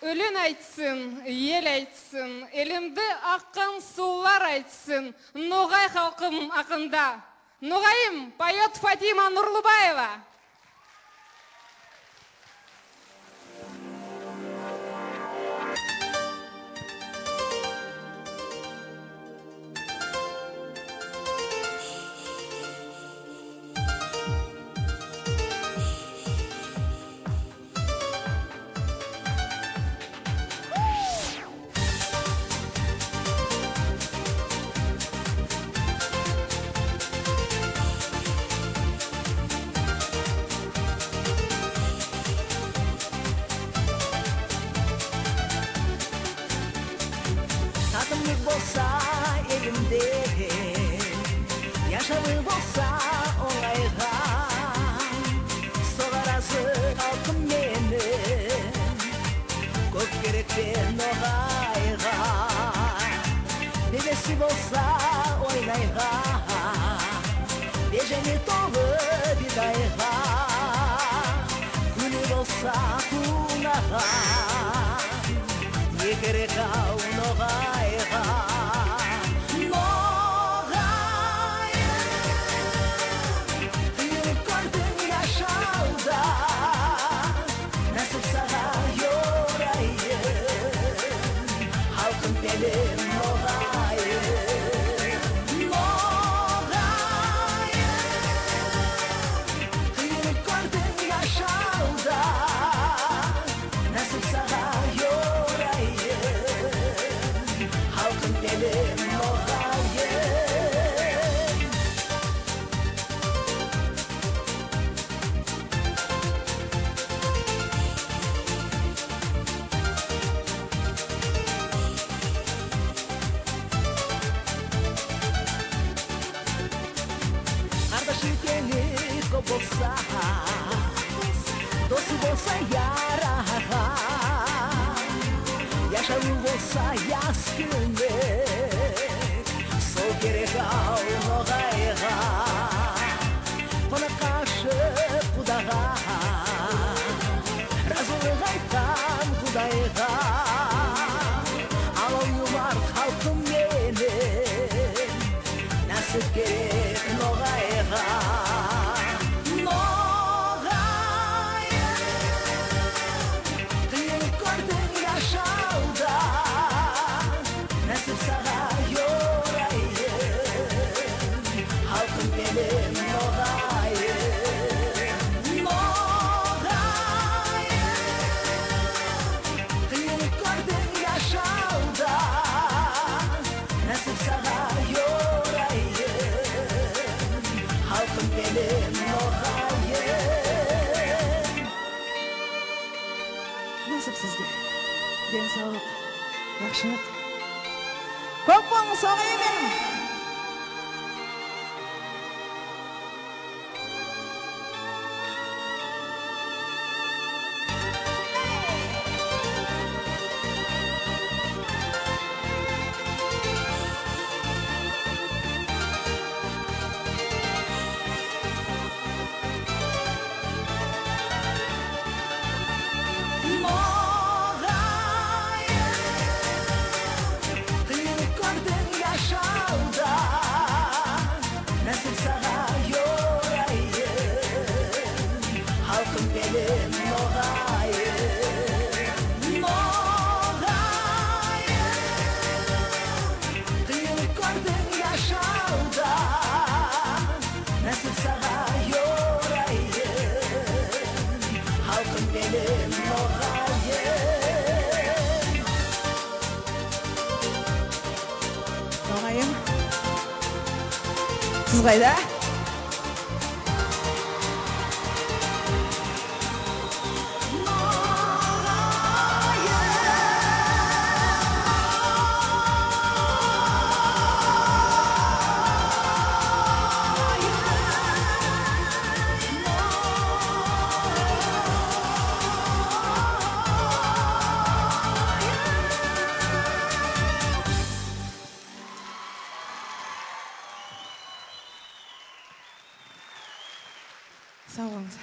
Өлен айтсын, ел айтсын, елімді аққан сұлулар айтсын, Ноғай халқым ақында. Ноғайым, поет Фатима Нурлубаева. Татымлық болса елімде, яшаулық болса оңайға, соғар азық халқым менің, көп керек пен Ноғайға. Бебесі болса ойнайға, бежені толы бидайға, күні болса күнаға, не керек ау Ноғайға. Қиылып көрдің яшауда, нәсіп саған орайын, халқым менің Ноғайын. Қиылып көрдің яшауда, нәсіп саған орайын, халқым менің Ноғайын. Қардашы екені көп болса, досы болса яраға, яшау болса яс күндік, сол керек ау Ноғайға. Қонаққа ашып құдаға, разылық айтқан құдайға, алау юмар халқым менің, нәсіп керек Ноғайға. Қиылып көрдің яшауда, нәсіп саған орайын, халқым менің Ноғайын. Қиылып көрдің яшауда, нәсіп саған орайын, халқым менің Ноғайын. Нәсіп сізге денсаулық, жақсылық көп болыңыз Ноғайым менің. Қиылып көрдің яшауда, нәсіп саған орайын, халқым менің Ноғайын. Қиылып көрдің яшауда, нәсіп саған орайын, халқым менің Ноғайын. Ноғайым, сіз қайда? Сау болыңыз.